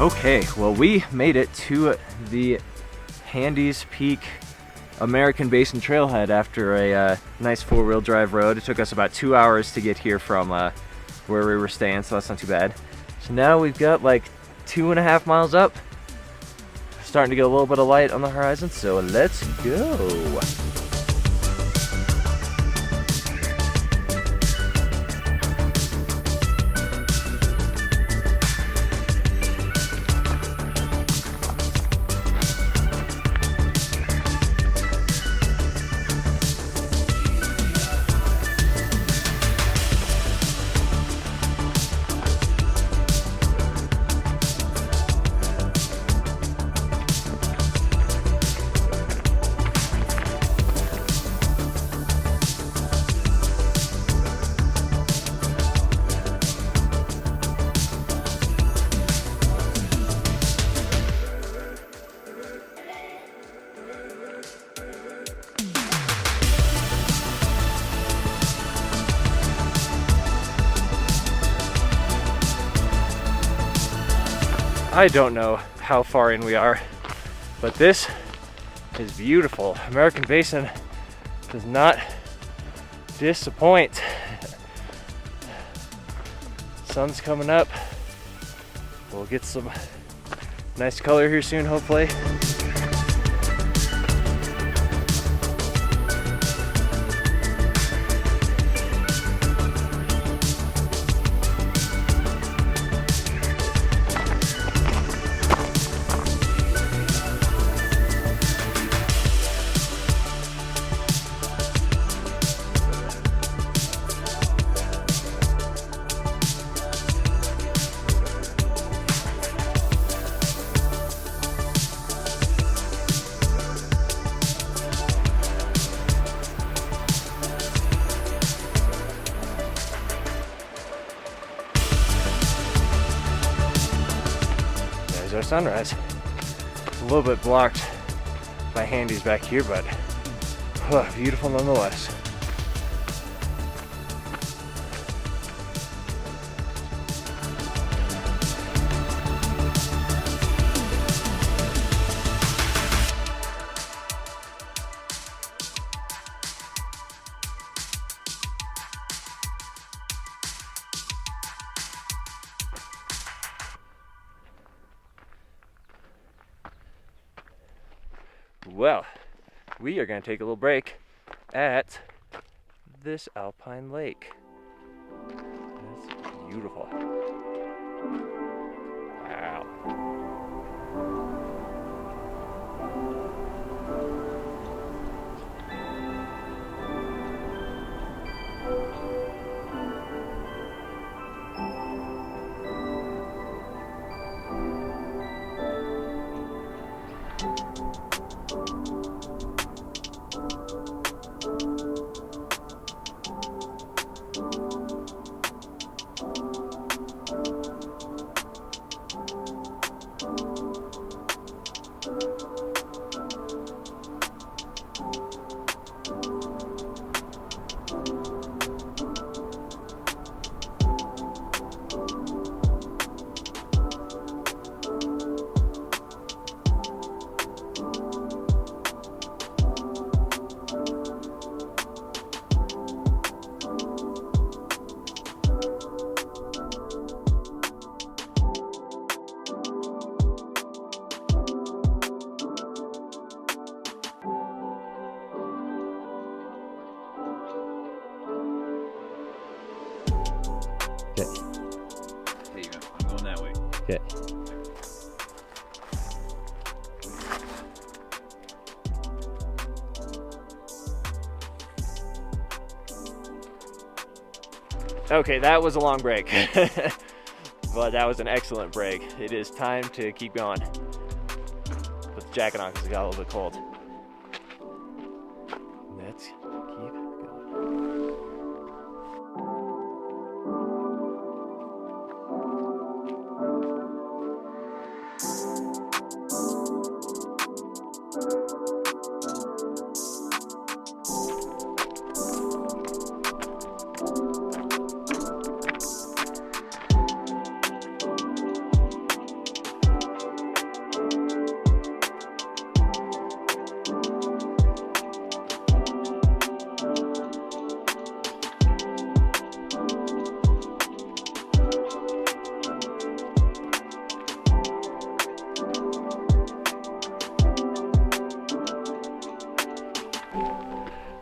Okay, well, we made it to the Handies Peak American Basin trailhead after a nice four-wheel drive road. It took us about 2 hours to get here from where we were staying, so that's not too bad. So now we've got like 2.5 miles up. Starting to get a little bit of light on the horizon, so let's go. I don't know how far in we are, but this is beautiful. American Basin does not disappoint. Sun's coming up. We'll get some nice color here soon, hopefully. Our sunrise. A little bit blocked by Handies back here, but beautiful nonetheless. Well, we are going to take a little break at this Alpine lake. That's beautiful. Wow. Hey, I'm going that way. Okay. Okay, that was a long break, but that was an excellent break. It is time to keep going. Put the jacket on because it got a little bit cold. Let's keep going.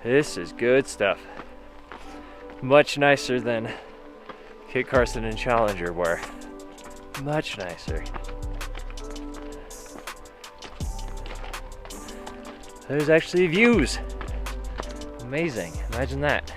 This is good stuff. Much nicer than Kit Carson and Challenger were. Much nicer. There's actually views. Amazing. Imagine that.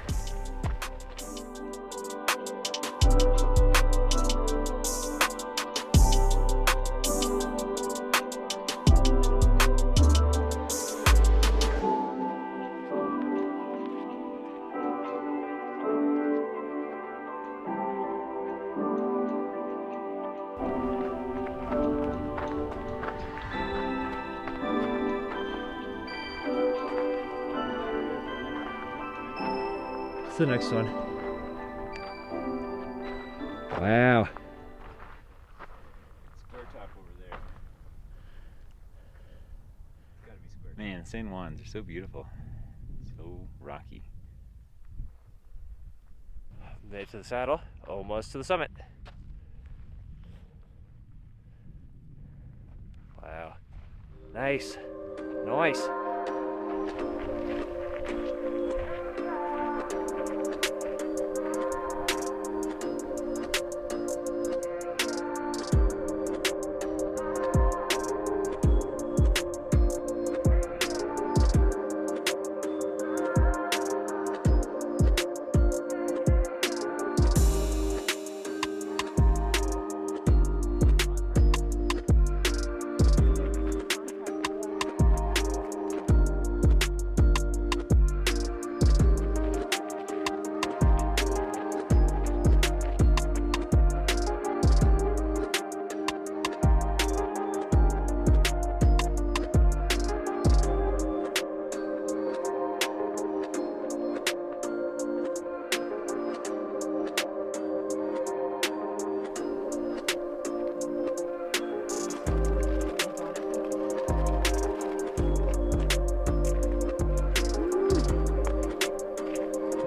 What's the next one? Wow. Square top over there. It's gotta be square. Man, San Juans are so beautiful. So rocky. Made it to the saddle, almost to the summit. Wow. Nice. Nice.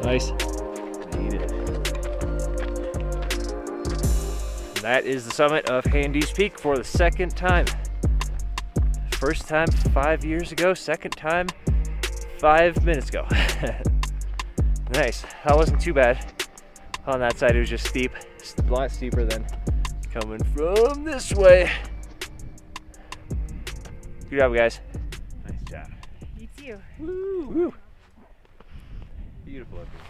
Nice. Made it. That is the summit of Handies Peak for the second time. First time 5 years ago, second time 5 minutes ago. Nice. That wasn't too bad. On that side it was just steep. It's a lot steeper than coming from this way. Good job, guys. Nice job. You too. Woo. Woo. Beautiful up here.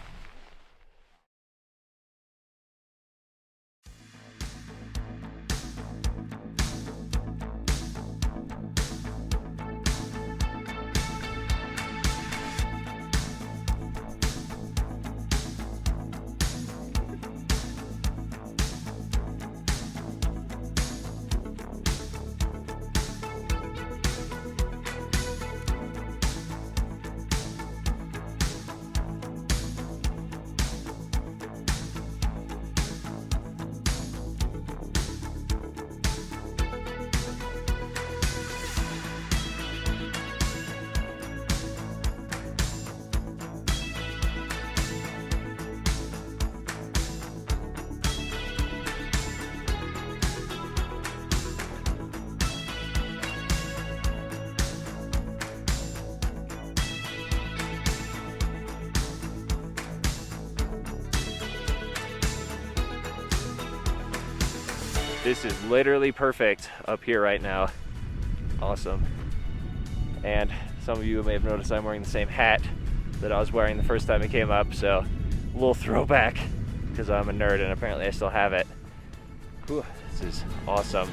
This is literally perfect up here right now. Awesome. And some of you may have noticed I'm wearing the same hat that I was wearing the first time it came up, so a little throwback because I'm a nerd and apparently I still have it. Whew, this is awesome.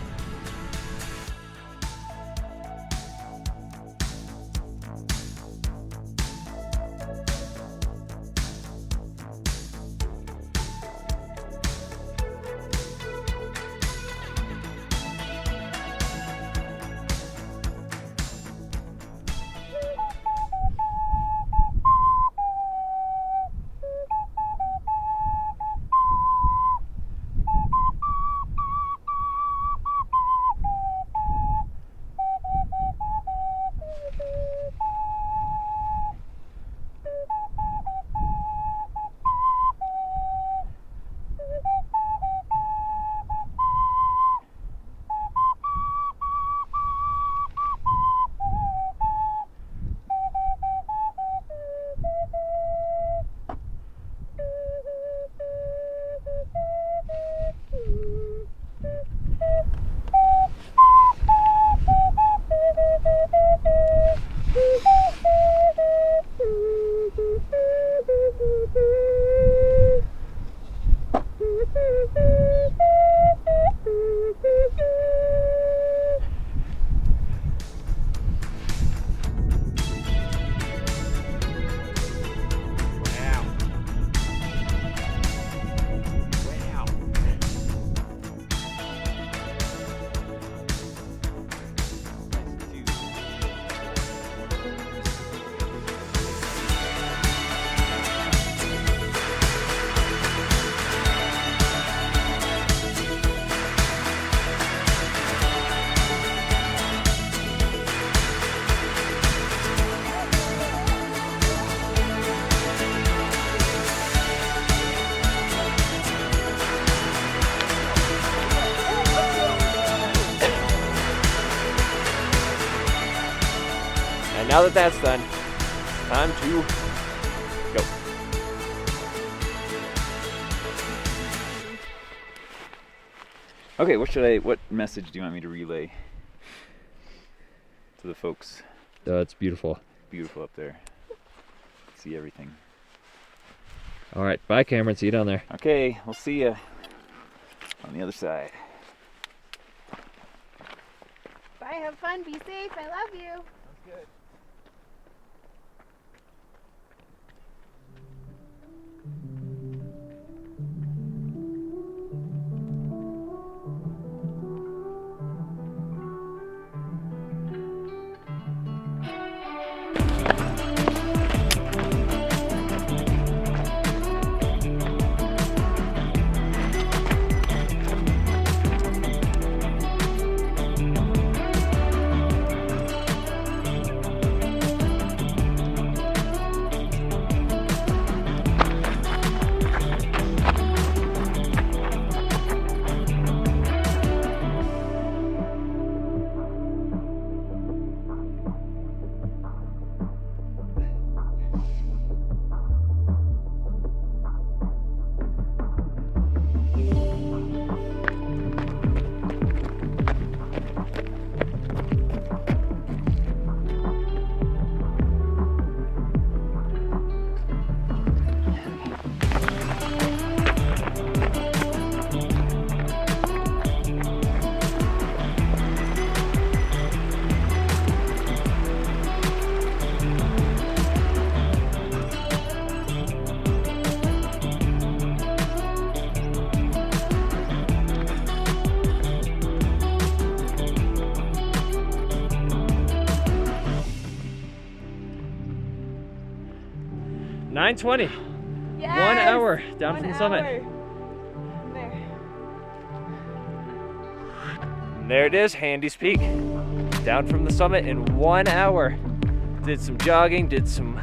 now that that's done, time to go. Okay, what message do you want me to relay to the folks? It's beautiful. Beautiful up there. See everything. All right, bye, Cameron. See you down there. Okay, we'll see you on the other side. Bye, have fun, be safe, I love you. Sounds good. $9.20. Yes! 1 hour down from the summit. There. And there it is, Handies Peak. Down from the summit in 1 hour. Did some jogging, did some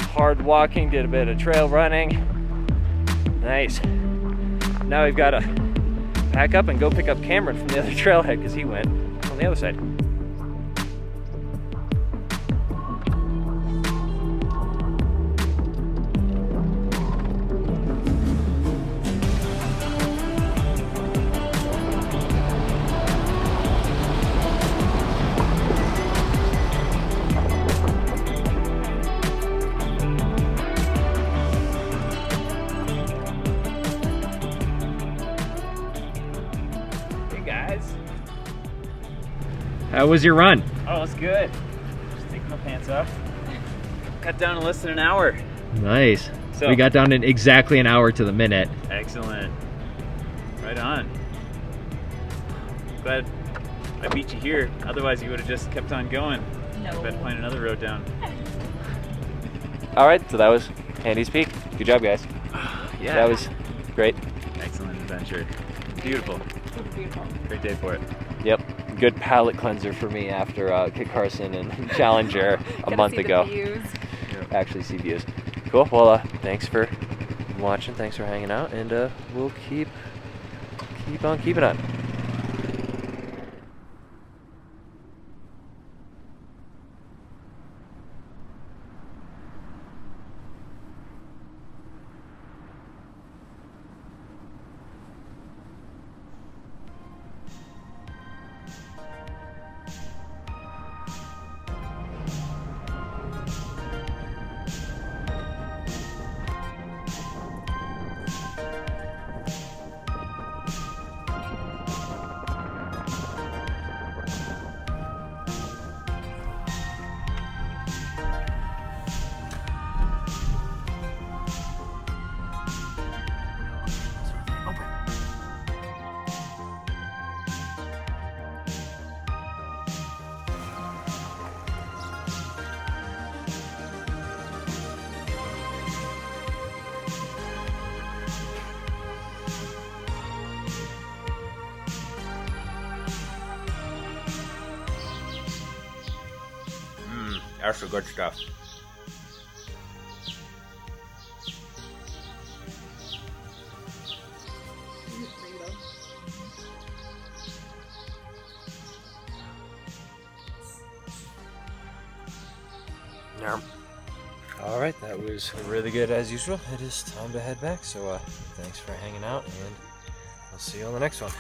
hard walking, did a bit of trail running. Nice. Now we've got to pack up and go pick up Cameron from the other trailhead because he went on the other side. How was your run? Oh, it's good. Just taking my pants off. Cut down in less than an hour. Nice. So we got down in exactly an hour to the minute. Excellent. Right on. Glad I beat you here. Otherwise, you would have just kept on going. No. I've got to find another road down. All right, so that was Handies Peak. Good job, guys. Yeah. That was great. Excellent adventure. Beautiful. Beautiful. Great day for it. Yep. Good palate cleanser for me after Kit Carson and Challenger a month ago. Actually see views. Cool. Well, thanks for watching. Thanks for hanging out, and we'll keep on keeping on. That's the good stuff. arm. All right, that was really good as usual. It is time to head back. So thanks for hanging out, and I'll see you on the next one.